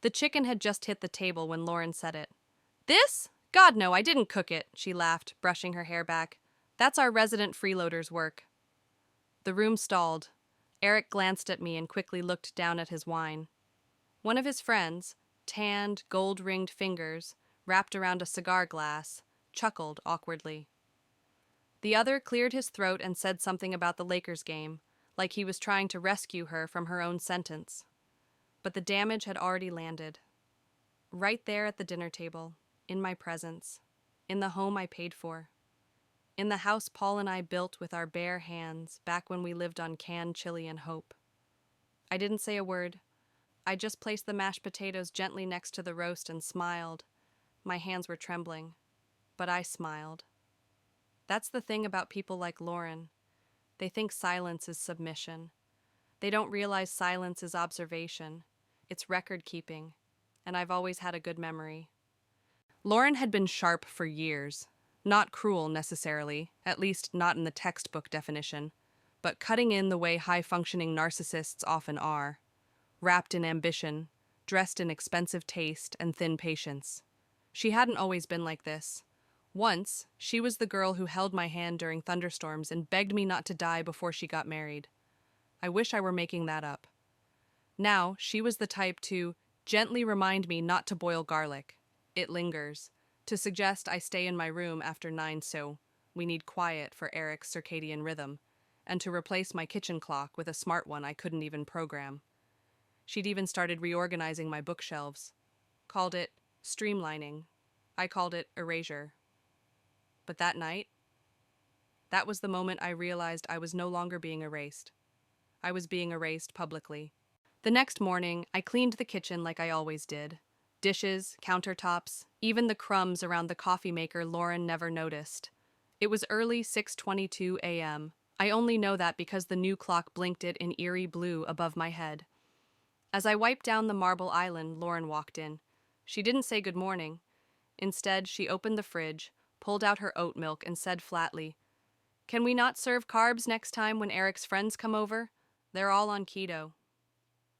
The chicken had just hit the table when Lauren said it. This? God, no, I didn't cook it, she laughed, brushing her hair back. That's our resident freeloader's work. The room stalled. Eric glanced at me and quickly looked down at his wine. One of his friends, tanned, gold-ringed fingers, wrapped around a cigar glass, chuckled awkwardly. The other cleared his throat and said something about the Lakers game, like he was trying to rescue her from her own sentence. But the damage had already landed. Right there at the dinner table, in my presence, in the home I paid for, in the house Paul and I built with our bare hands back when we lived on canned chili and hope. I didn't say a word. I just placed the mashed potatoes gently next to the roast and smiled. My hands were trembling, but I smiled. That's the thing about people like Lauren. They think silence is submission. They don't realize silence is observation. It's record keeping, and I've always had a good memory. Lauren had been sharp for years. Not cruel, necessarily, at least not in the textbook definition, but cutting in the way high-functioning narcissists often are. Wrapped in ambition, dressed in expensive taste and thin patience. She hadn't always been like this. Once, she was the girl who held my hand during thunderstorms and begged me not to die before she got married. I wish I were making that up. Now, she was the type to gently remind me not to boil garlic. It lingers. To suggest I stay in my room after 9 so we need quiet for Eric's circadian rhythm, and to replace my kitchen clock with a smart one I couldn't even program. She'd even started reorganizing my bookshelves. Called it streamlining. I called it erasure. But that night, that was the moment I realized I was no longer being erased. I was being erased publicly. The next morning, I cleaned the kitchen like I always did. Dishes, countertops, even the crumbs around the coffee maker Lauren never noticed. It was early 6:22 a.m. I only know that because the new clock blinked it in eerie blue above my head. As I wiped down the marble island, Lauren walked in. She didn't say good morning. Instead, she opened the fridge, pulled out her oat milk, and said flatly, "Can we not serve carbs next time when Eric's friends come over? They're all on keto."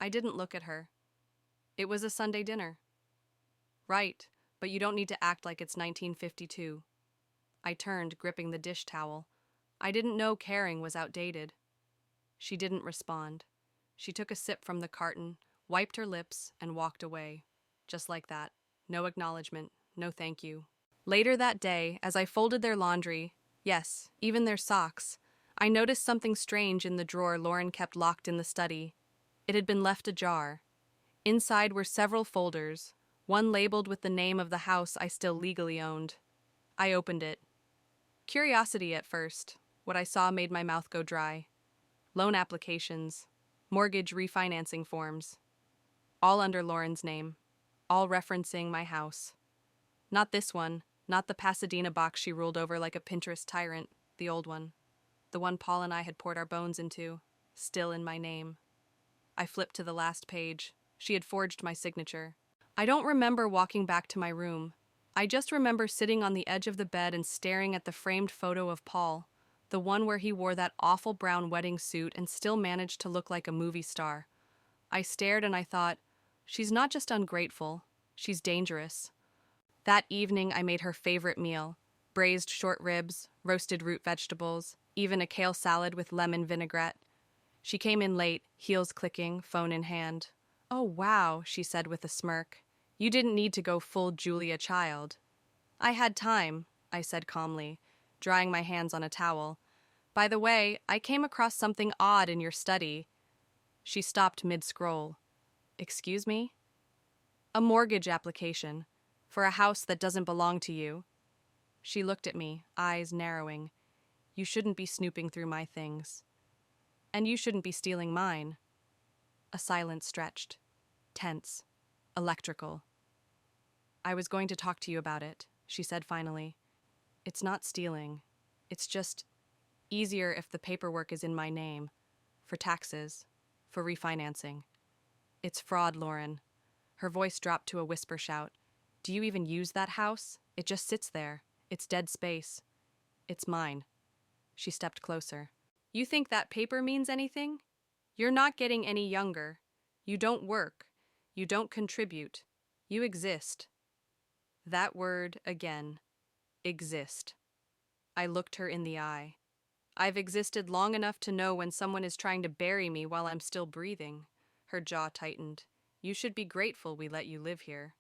I didn't look at her. It was a Sunday dinner. Right, but you don't need to act like it's 1952. I turned, gripping the dish towel. I didn't know caring was outdated. She didn't respond. She took a sip from the carton, wiped her lips, and walked away. Just like that. No acknowledgement, no thank you. Later that day, as I folded their laundry, yes, even their socks, I noticed something strange in the drawer Lauren kept locked in the study. It had been left ajar. Inside were several folders, one labeled with the name of the house I still legally owned. I opened it. Curiosity at first. What I saw made my mouth go dry. Loan applications, mortgage refinancing forms, all under Lauren's name, all referencing my house. Not this one, not the Pasadena box she ruled over like a Pinterest tyrant, the old one. The one Paul and I had poured our bones into, still in my name. I flipped to the last page. She had forged my signature. I don't remember walking back to my room. I just remember sitting on the edge of the bed and staring at the framed photo of Paul, the one where he wore that awful brown wedding suit and still managed to look like a movie star. I stared and I thought, she's not just ungrateful, she's dangerous. That evening I made her favorite meal, braised short ribs, roasted root vegetables, even a kale salad with lemon vinaigrette. She came in late, heels clicking, phone in hand. "Oh, wow," she said with a smirk. "You didn't need to go full Julia Child." "I had time," I said calmly, drying my hands on a towel. "By the way, I came across something odd in your study." She stopped mid-scroll. "Excuse me?" "A mortgage application. For a house that doesn't belong to you." She looked at me, eyes narrowing. "You shouldn't be snooping through my things. And you shouldn't be stealing mine." A silence stretched. Tense. Electrical. "I was going to talk to you about it," she said finally. "It's not stealing. It's just easier if the paperwork is in my name. For taxes. For refinancing. It's fraud, Lauren." Her voice dropped to a whisper shout. "Do you even use that house? It just sits there. It's dead space. It's mine." She stepped closer. "You think that paper means anything? You're not getting any younger. You don't work. You don't contribute. You exist. That word again. Exist. I looked her in the eye. I've existed long enough to know when someone is trying to bury me while I'm still breathing. Her jaw tightened. You should be grateful we let you live here.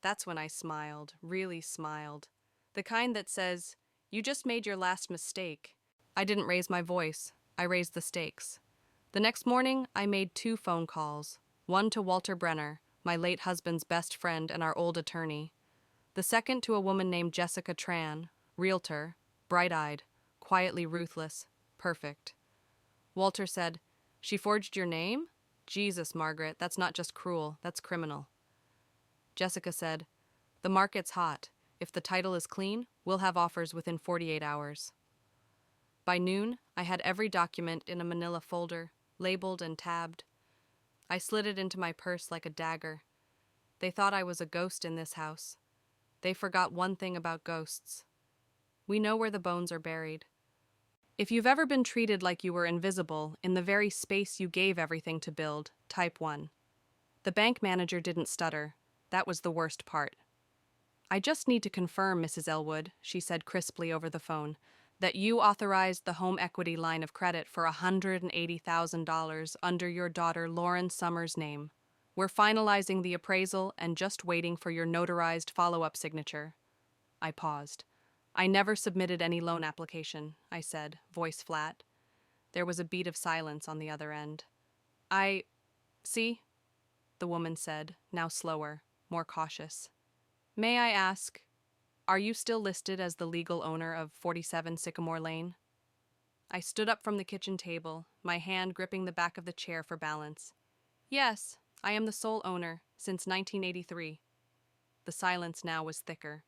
That's when I smiled, really smiled. The kind that says, you just made your last mistake. I didn't raise my voice. I raised the stakes. The next morning, I made 2 phone calls. One to Walter Brenner, my late husband's best friend and our old attorney. The second to a woman named Jessica Tran, realtor, bright-eyed, quietly ruthless, perfect. Walter said, "She forged your name? Jesus, Margaret, that's not just cruel, that's criminal." Jessica said, "The market's hot. If the title is clean, we'll have offers within 48 hours." By noon, I had every document in a manila folder, labeled and tabbed. I slid it into my purse like a dagger. They thought I was a ghost in this house. They forgot one thing about ghosts. We know where the bones are buried. If you've ever been treated like you were invisible in the very space you gave everything to build, type 1. The bank manager didn't stutter. That was the worst part. "I just need to confirm, Mrs. Elwood," she said crisply over the phone, "that you authorized the home equity line of credit for $180,000 under your daughter Lauren Summers' name. We're finalizing the appraisal and just waiting for your notarized follow-up signature." I paused. "I never submitted any loan application," I said, voice flat. There was a beat of silence on the other end. See?" the woman said, now slower, more cautious. "May I ask, are you still listed as the legal owner of 47 Sycamore Lane?" I stood up from the kitchen table, my hand gripping the back of the chair for balance. "Yes, I am the sole owner, since 1983. The silence now was thicker.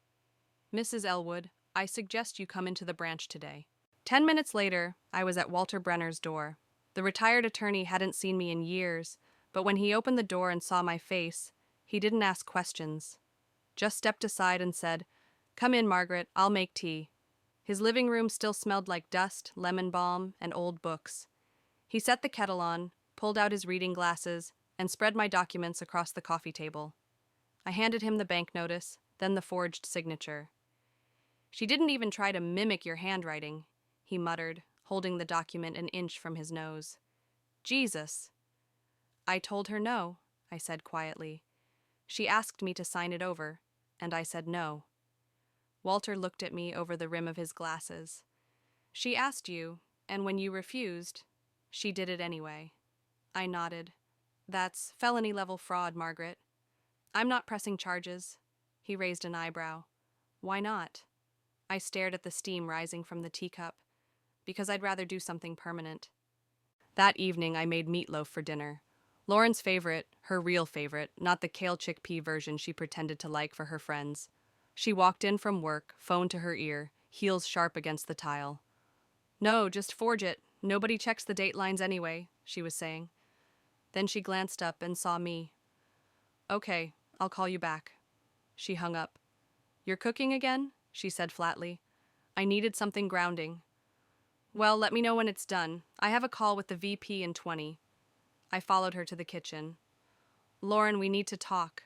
"Mrs. Elwood, I suggest you come into the branch today." 10 minutes later, I was at Walter Brenner's door. The retired attorney hadn't seen me in years, but when he opened the door and saw my face, he didn't ask questions. Just stepped aside and said, "Come in, Margaret, I'll make tea." His living room still smelled like dust, lemon balm, and old books. He set the kettle on, pulled out his reading glasses, and spread my documents across the coffee table. I handed him the bank notice, then the forged signature. "She didn't even try to mimic your handwriting," he muttered, holding the document an inch from his nose. "Jesus." "I told her no," I said quietly. "She asked me to sign it over, and I said no." Walter looked at me over the rim of his glasses. "She asked you, and when you refused, she did it anyway." I nodded. "That's felony-level fraud, Margaret." "I'm not pressing charges." He raised an eyebrow. "Why not?" I stared at the steam rising from the teacup. "Because I'd rather do something permanent." That evening I made meatloaf for dinner. Lauren's favorite, her real favorite, not the kale chickpea version she pretended to like for her friends. She walked in from work, phone to her ear, heels sharp against the tile. "No, just forge it. Nobody checks the date lines anyway," she was saying. Then she glanced up and saw me. "Okay, I'll call you back." She hung up. "You're cooking again?" she said flatly. I needed something grounding. "Well, let me know when it's done. I have a call with the VP in 20. I followed her to the kitchen. "Lauren, we need to talk."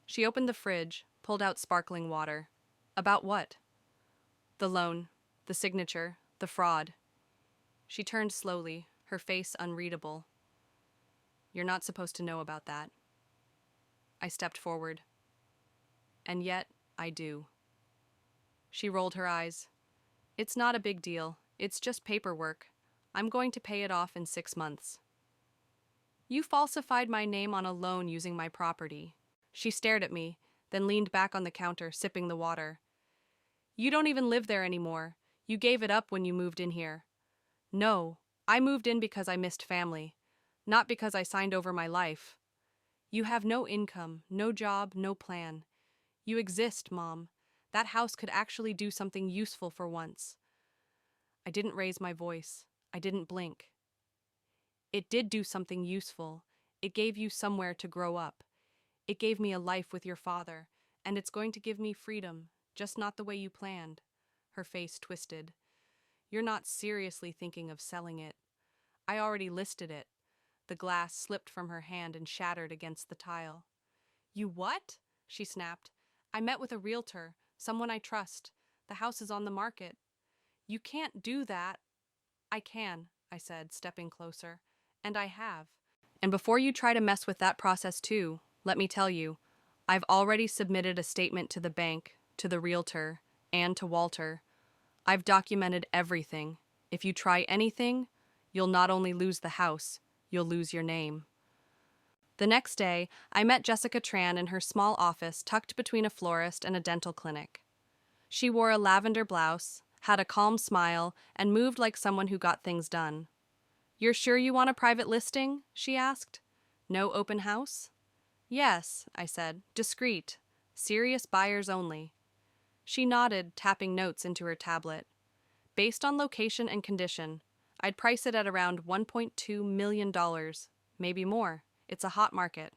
She opened the fridge, pulled out sparkling water. "About what?" "The loan, the signature, the fraud." She turned slowly, her face unreadable. "You're not supposed to know about that." I stepped forward. "And yet, I do." She rolled her eyes. "It's not a big deal. It's just paperwork. I'm going to pay it off in 6 months." "You falsified my name on a loan using my property." She stared at me, then leaned back on the counter, sipping the water. "You don't even live there anymore. You gave it up when you moved in here." "No, I moved in because I missed family, not because I signed over my life." "You have no income, no job, no plan. You exist, Mom. That house could actually do something useful for once." I didn't raise my voice. I didn't blink. "It did do something useful. It gave you somewhere to grow up. It gave me a life with your father, and it's going to give me freedom, just not the way you planned." Her face twisted. "You're not seriously thinking of selling it. I already listed it. The glass slipped from her hand and shattered against the tile. You what? She snapped. I met with a realtor, someone I trust. The house is on the market. You can't do that. I can, I said, stepping closer. And I have. And before you try to mess with that process too, let me tell you, I've already submitted a statement to the bank, to the realtor, and to Walter. I've documented everything. If you try anything, you'll not only lose the house, you'll lose your name. The next day, I met Jessica Tran in her small office tucked between a florist and a dental clinic. She wore a lavender blouse, had a calm smile, and moved like someone who got things done. You're sure you want a private listing? She asked. No open house? Yes, I said, discreet. Serious buyers only. She nodded, tapping notes into her tablet. Based on location and condition, I'd price it at around $1.2 million, maybe more. It's a hot market.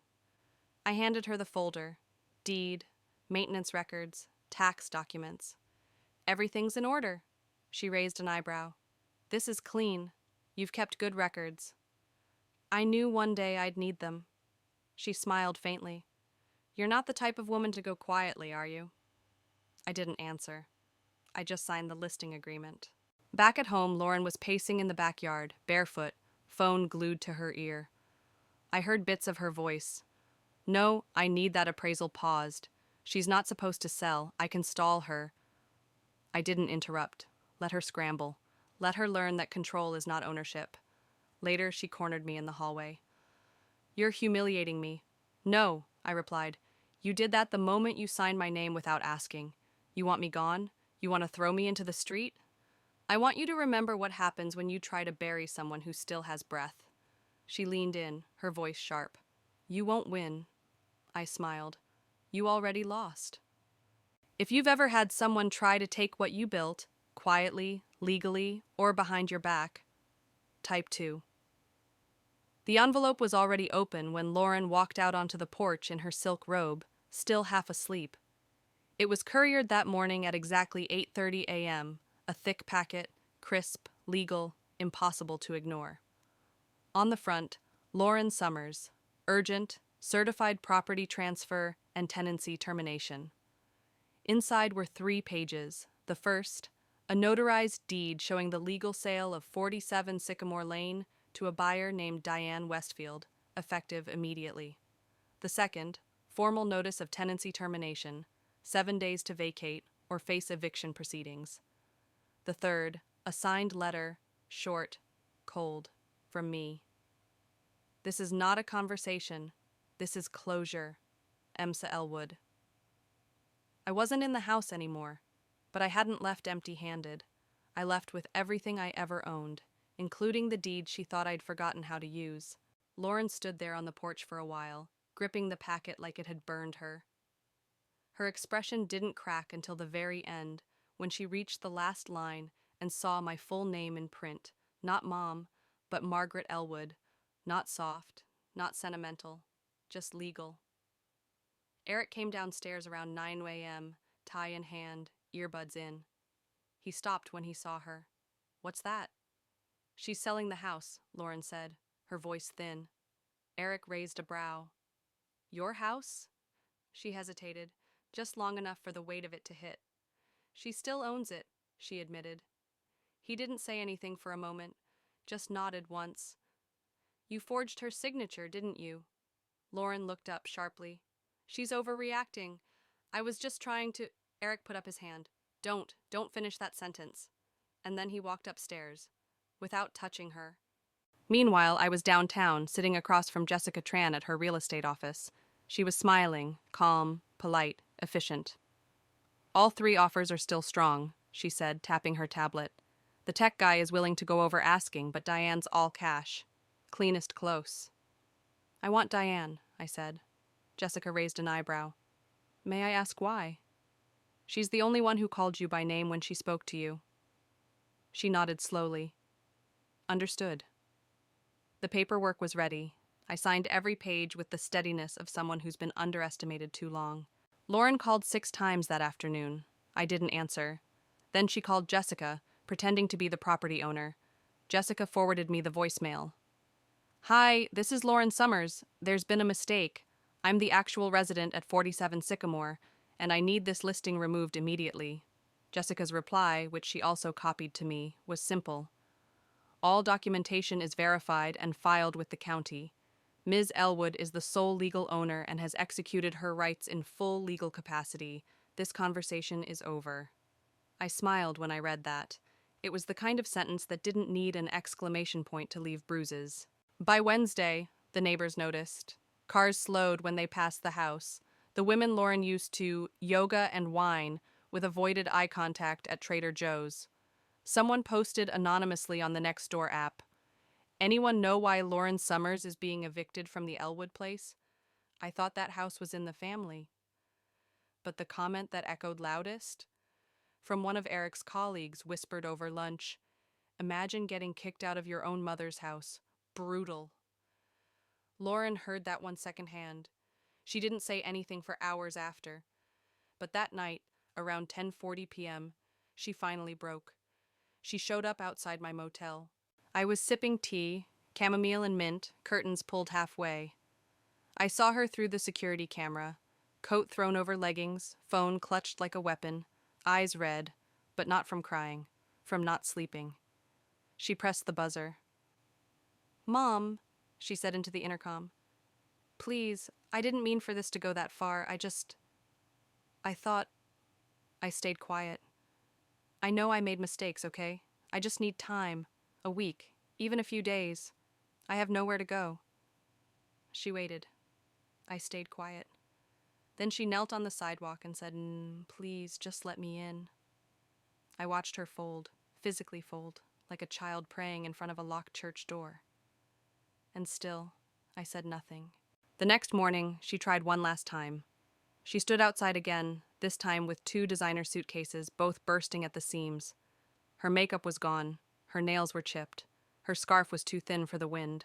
I handed her the folder. Deed, maintenance records, tax documents. Everything's in order. She raised an eyebrow. This is clean. You've kept good records. I knew one day I'd need them. She smiled faintly. You're not the type of woman to go quietly, are you? I didn't answer. I just signed the listing agreement. Back at home, Lauren was pacing in the backyard, barefoot, phone glued to her ear. I heard bits of her voice. No, I need that appraisal paused. She's not supposed to sell. I can stall her. I didn't interrupt. Let her scramble. Let her learn that control is not ownership. Later, she cornered me in the hallway. You're humiliating me. No, I replied. You did that the moment you signed my name without asking. You want me gone? You want to throw me into the street? I want you to remember what happens when you try to bury someone who still has breath. She leaned in, her voice sharp. You won't win. I smiled. You already lost. If you've ever had someone try to take what you built, quietly, legally, or behind your back, type 2. The envelope was already open when Lauren walked out onto the porch in her silk robe, still half asleep. It was couriered that morning at exactly 8:30 a.m., a thick packet, crisp, legal, impossible to ignore. On the front, Lauren Summers, urgent, certified property transfer and tenancy termination. Inside were 3 pages. The first, a notarized deed showing the legal sale of 47 Sycamore Lane to a buyer named Diane Westfield, effective immediately. The second, formal notice of tenancy termination, 7 days to vacate or face eviction proceedings. The third, a signed letter, short, cold, from me. This is not a conversation. This is closure. Emsa Elwood. I wasn't in the house anymore, but I hadn't left empty-handed. I left with everything I ever owned, including the deed she thought I'd forgotten how to use. Lauren stood there on the porch for a while, gripping the packet like it had burned her. Her expression didn't crack until the very end, when she reached the last line and saw my full name in print. Not Mom, but Margaret Elwood. Not soft, not sentimental, just legal. Eric came downstairs around 9 a.m., tie in hand, earbuds in. He stopped when he saw her. What's that? She's selling the house, Lauren said, her voice thin. Eric raised a brow. Your house? She hesitated, just long enough for the weight of it to hit. She still owns it, she admitted. He didn't say anything for a moment, just nodded once. You forged her signature, didn't you? Lauren looked up sharply. She's overreacting. I was just trying to... Eric put up his hand. Don't finish that sentence. And then he walked upstairs, without touching her. Meanwhile, I was downtown, sitting across from Jessica Tran at her real estate office. She was smiling, calm, polite, efficient. All 3 offers are still strong, she said, tapping her tablet. The tech guy is willing to go over asking, but Diane's all cash. Cleanest close. I want Diane, I said. Jessica raised an eyebrow. May I ask why? She's the only one who called you by name when she spoke to you. She nodded slowly. Understood. The paperwork was ready. I signed every page with the steadiness of someone who's been underestimated too long. Lauren called 6 times that afternoon. I didn't answer. Then she called Jessica, pretending to be the property owner. Jessica forwarded me the voicemail. Hi, this is Lauren Summers. There's been a mistake. I'm the actual resident at 47 Sycamore, and I need this listing removed immediately. Jessica's reply, which she also copied to me, was simple. All documentation is verified and filed with the county. Ms. Elwood is the sole legal owner and has executed her rights in full legal capacity. This conversation is over. I smiled when I read that. It was the kind of sentence that didn't need an exclamation point to leave bruises. By Wednesday, the neighbors noticed. Cars slowed when they passed the house. The women Lauren used to yoga and wine with avoided eye contact at Trader Joe's. Someone posted anonymously on the Nextdoor app. Anyone know why Lauren Summers is being evicted from the Elwood place? I thought that house was in the family. But the comment that echoed loudest? From one of Eric's colleagues whispered over lunch, "Imagine getting kicked out of your own mother's house. Brutal." Lauren heard that one secondhand. She didn't say anything for hours after. But that night, around 10:40 p.m., she finally broke. She showed up outside my motel. I was sipping tea, chamomile and mint, curtains pulled halfway. I saw her through the security camera, coat thrown over leggings, phone clutched like a weapon, eyes red, but not from crying, from not sleeping. She pressed the buzzer. "Mom," she said into the intercom. "Please, I didn't mean for this to go that far. I thought." I stayed quiet. "I know I made mistakes, okay? I just need time. A week, even a few days. I have nowhere to go." She waited. I stayed quiet. Then she knelt on the sidewalk and said, "Please, just let me in." I watched her fold, physically fold, like a child praying in front of a locked church door. And still, I said nothing. The next morning, she tried one last time. She stood outside again, this time with 2 designer suitcases, both bursting at the seams. Her makeup was gone. Her nails were chipped. Her scarf was too thin for the wind.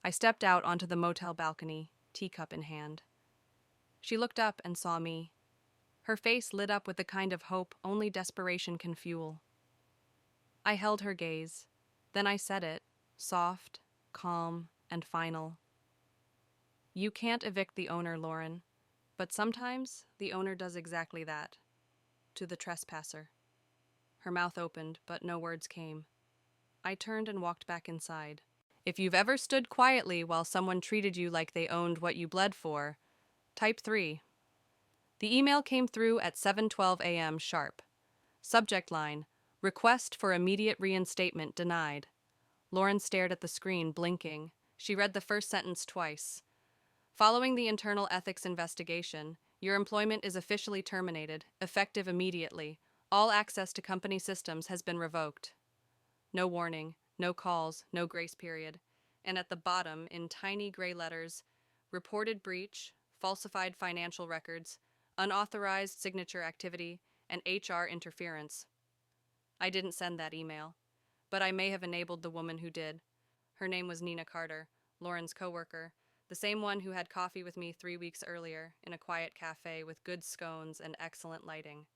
I stepped out onto the motel balcony, teacup in hand. She looked up and saw me. Her face lit up with the kind of hope only desperation can fuel. I held her gaze. Then I said it, soft, calm, and final. "You can't evict the owner, Lauren, but sometimes the owner does exactly that. To the trespasser." Her mouth opened, but no words came. I turned and walked back inside. If you've ever stood quietly while someone treated you like they owned what you bled for, type 3. The email came through at 7:12 a.m. sharp. Subject line, "Request for immediate reinstatement denied." Lauren stared at the screen, blinking. She read the first sentence twice. "Following the internal ethics investigation, your employment is officially terminated, effective immediately. All access to company systems has been revoked." No warning, no calls, no grace period. And at the bottom, in tiny gray letters, "Reported breach, falsified financial records, unauthorized signature activity, and HR interference." I didn't send that email, but I may have enabled the woman who did. Her name was Nina Carter, Lauren's coworker, the same one who had coffee with me 3 weeks earlier in a quiet cafe with good scones and excellent lighting.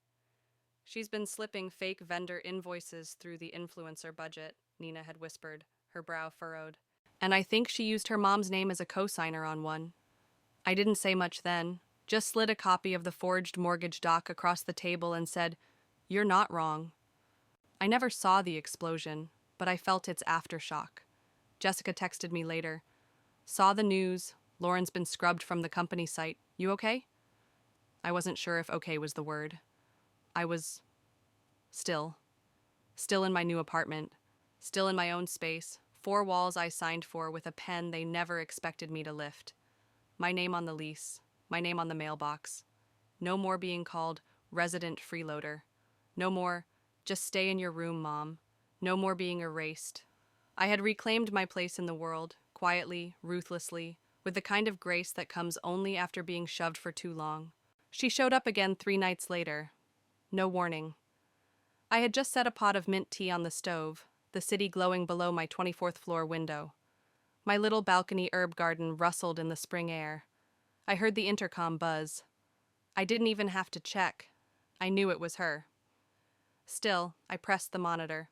"She's been slipping fake vendor invoices through the influencer budget," Nina had whispered, her brow furrowed. "And I think she used her mom's name as a co-signer on one." I didn't say much then, just slid a copy of the forged mortgage doc across the table and said, "You're not wrong." I never saw the explosion, but I felt its aftershock. Jessica texted me later. "Saw the news. Lauren's been scrubbed from the company site. You okay?" I wasn't sure if okay was the word. I was still in my new apartment, still in my own space, 4 walls I signed for with a pen they never expected me to lift. My name on the lease, my name on the mailbox. No more being called resident freeloader. No more, "Just stay in your room, Mom." No more being erased. I had reclaimed my place in the world, quietly, ruthlessly, with the kind of grace that comes only after being shoved for too long. She showed up again 3 nights later. No warning. I had just set a pot of mint tea on the stove, the city glowing below my 24th floor window. My little balcony herb garden rustled in the spring air. I heard the intercom buzz. I didn't even have to check. I knew it was her. Still, I pressed the monitor.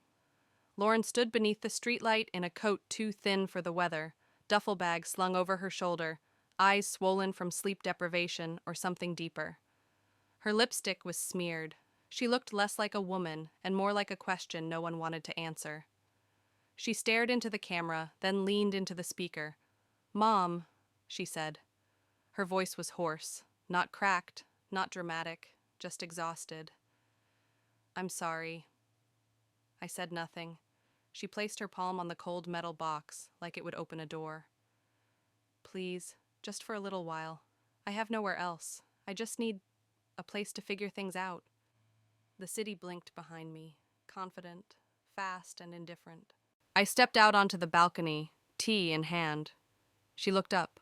Lauren stood beneath the streetlight in a coat too thin for the weather, duffel bag slung over her shoulder, eyes swollen from sleep deprivation or something deeper. Her lipstick was smeared. She looked less like a woman and more like a question no one wanted to answer. She stared into the camera, then leaned into the speaker. "Mom," she said. Her voice was hoarse, not cracked, not dramatic, just exhausted. "I'm sorry." I said nothing. She placed her palm on the cold metal box, like it would open a door. "Please, just for a little while. I have nowhere else. I just need a place to figure things out." The city blinked behind me, confident, fast, and indifferent. I stepped out onto the balcony, tea in hand. She looked up.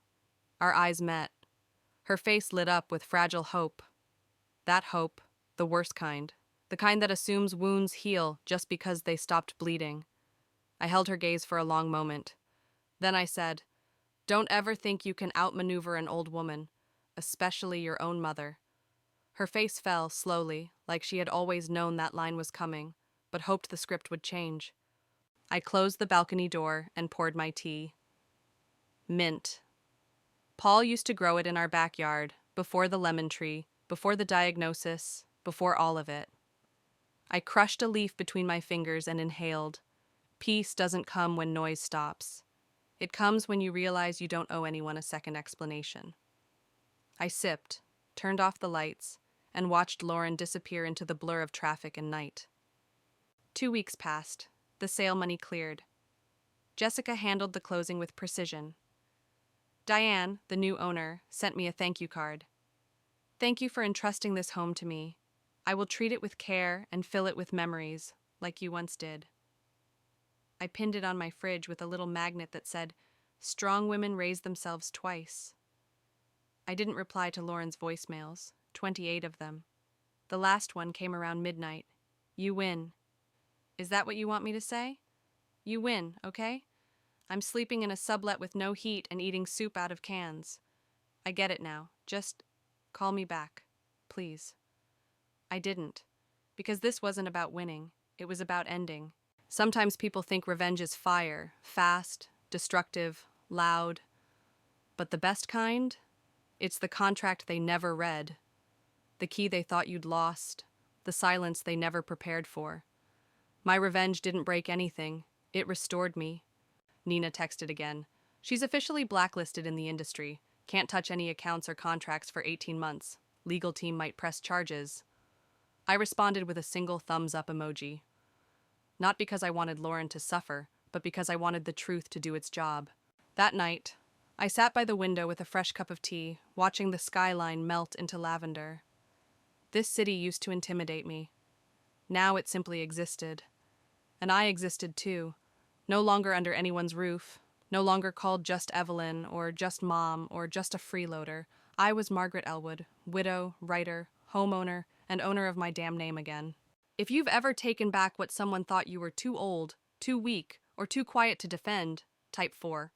Our eyes met. Her face lit up with fragile hope. That hope, the worst kind. The kind that assumes wounds heal just because they stopped bleeding. I held her gaze for a long moment. Then I said, "Don't ever think you can outmaneuver an old woman, especially your own mother." Her face fell slowly, like she had always known that line was coming, but hoped the script would change. I closed the balcony door and poured my tea. Mint. Paul used to grow it in our backyard, before the lemon tree, before the diagnosis, before all of it. I crushed a leaf between my fingers and inhaled. Peace doesn't come when noise stops. It comes when you realize you don't owe anyone a second explanation. I sipped, turned off the lights, and watched Lauren disappear into the blur of traffic and night. 2 weeks passed. The sale money cleared. Jessica handled the closing with precision. Diane, the new owner, sent me a thank you card. "Thank you for entrusting this home to me. I will treat it with care and fill it with memories, like you once did." I pinned it on my fridge with a little magnet that said, "Strong women raise themselves twice." I didn't reply to Lauren's voicemails, 28 of them. The last one came around midnight. "You win." Is that what you want me to say? You win, okay? I'm sleeping in a sublet with no heat and eating soup out of cans. I get it now. Just call me back, please. I didn't, because this wasn't about winning. It was about ending. Sometimes people think revenge is fire, fast, destructive, loud. But the best kind? It's the contract they never read. The key they thought you'd lost. The silence they never prepared for. My revenge didn't break anything. It restored me. Nina texted again. She's officially blacklisted in the industry. Can't touch any accounts or contracts for 18 months. Legal team might press charges. I responded with a single thumbs up emoji. Not because I wanted Lauren to suffer, but because I wanted the truth to do its job. That night, I sat by the window with a fresh cup of tea, watching the skyline melt into lavender. This city used to intimidate me. Now it simply existed. And I existed too, no longer under anyone's roof, no longer called just Evelyn, or just Mom, or just a freeloader. I was Margaret Elwood, widow, writer, homeowner, and owner of my damn name again. If you've ever taken back what someone thought you were too old, too weak, or too quiet to defend, type 4.